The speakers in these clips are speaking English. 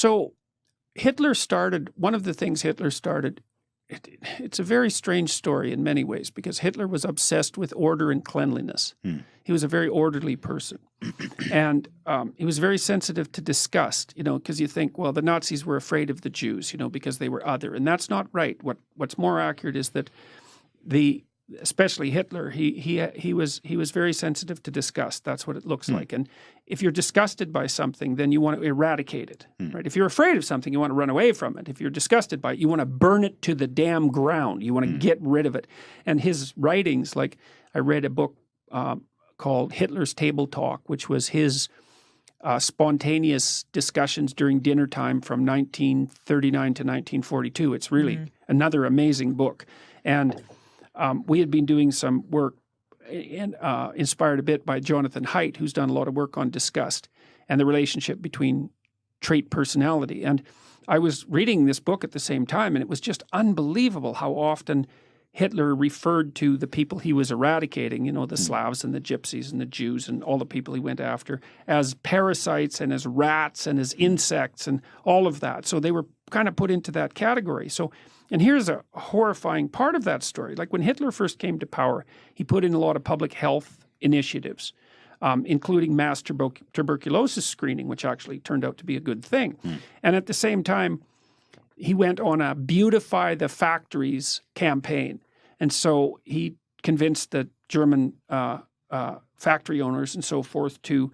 So Hitler started, one of the things Hitler started, it's a very strange story in many ways because Hitler was obsessed with order and cleanliness. He was a very orderly person. And he was very sensitive to disgust, because you think, well, the Nazis were afraid of the Jews, because they were other. And that's not right. What's more accurate is that especially Hitler, he was very sensitive to disgust. That's what it looks like. And if you're disgusted by something, then you want to eradicate it, right? If you're afraid of something, you want to run away from it. If you're disgusted by it, you want to burn it to the damn ground. You want to get rid of it. And his writings, like I read a book called Hitler's Table Talk, which was his spontaneous discussions during dinner time from 1939 to 1942. It's really another amazing book. And we had been doing some work inspired a bit by Jonathan Haidt, who's done a lot of work on disgust and the relationship between trait personality. And I was reading this book at the same time, and it was just unbelievable how often Hitler referred to the people he was eradicating, the Slavs and the Gypsies and the Jews and all the people he went after, as parasites and as rats and as insects and all of that. So they were kind of put into that category. And here's a horrifying part of that story. Like when Hitler first came to power, he put in a lot of public health initiatives, including mass tuberculosis screening, which actually turned out to be a good thing. And at the same time, he went on a beautify the factories campaign. And so he convinced the German factory owners and so forth to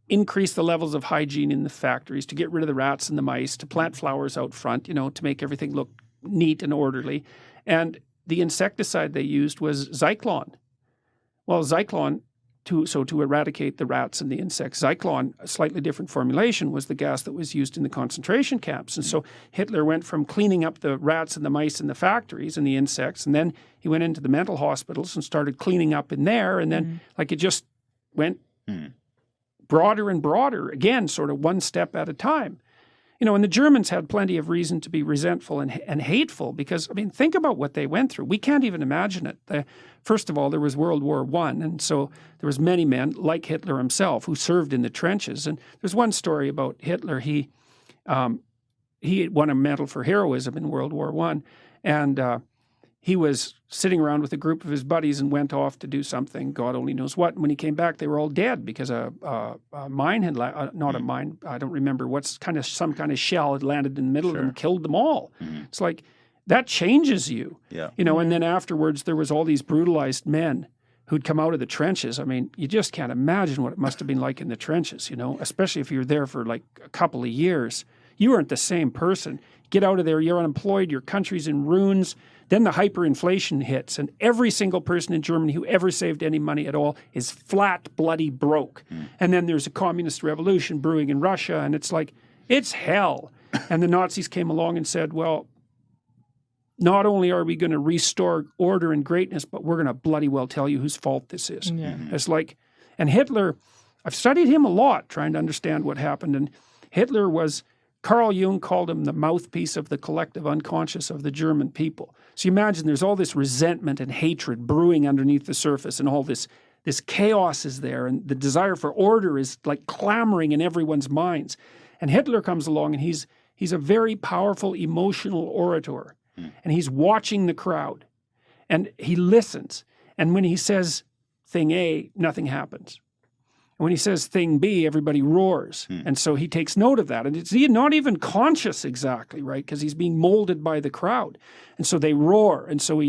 increase the levels of hygiene in the factories, to get rid of the rats and the mice, to plant flowers out front, to make everything look neat and orderly. And the insecticide they used was Zyklon. Well, Zyklon, to eradicate the rats and the insects, Zyklon, a slightly different formulation, was the gas that was used in the concentration camps. And so Hitler went from cleaning up the rats and the mice in the factories and the insects, and then he went into the mental hospitals and started cleaning up in there. And then it just went broader and broader, again, sort of one step at a time. And the Germans had plenty of reason to be resentful and hateful because, think about what they went through. We can't even imagine it. First of all, there was World War I, and so there was many men, like Hitler himself, who served in the trenches. And there's one story about Hitler. He won a medal for heroism in World War I, and he was sitting around with a group of his buddies and went off to do something, God only knows what. And when he came back, they were all dead because a mine had, not a mine, I don't remember, some kind of shell had landed in the middle of them and killed them all. It's like, that changes you. And then afterwards, there was all these brutalized men who'd come out of the trenches. You just can't imagine what it must have been like in the trenches, especially if you're there for like a couple of years. You aren't the same person. Get out of there, you're unemployed, your country's in ruins. Then the hyperinflation hits, and every single person in Germany who ever saved any money at all is flat, bloody broke. And then there's a communist revolution brewing in Russia, and it's like, it's hell. And the Nazis came along and said, well, not only are we going to restore order and greatness, but we're going to bloody well tell you whose fault this is. It's like, and Hitler, I've studied him a lot trying to understand what happened, and Hitler was, Carl Jung called him the mouthpiece of the collective unconscious of the German people. So you imagine there's all this resentment and hatred brewing underneath the surface, and all this chaos is there, and the desire for order is like clamoring in everyone's minds. And Hitler comes along, and he's a very powerful emotional orator, and he's watching the crowd, and he listens. And when he says thing A, nothing happens. When he says thing B, everybody roars. And so he takes note of that. And it's not even conscious exactly, right? Because he's being molded by the crowd. And so they roar. And so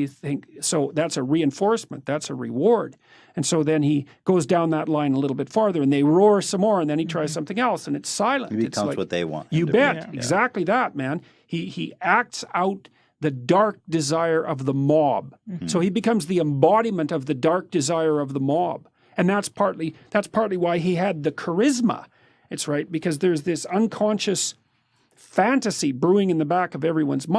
so that's a reinforcement. That's a reward. And so then he goes down that line a little bit farther, and they roar some more, and then he tries something else, and it's silent. It becomes what they want. You bet. Exactly that, man. He acts out the dark desire of the mob. So he becomes the embodiment of the dark desire of the mob. And that's partly why he had the charisma. It's right, because there's this unconscious fantasy brewing in the back of everyone's mind.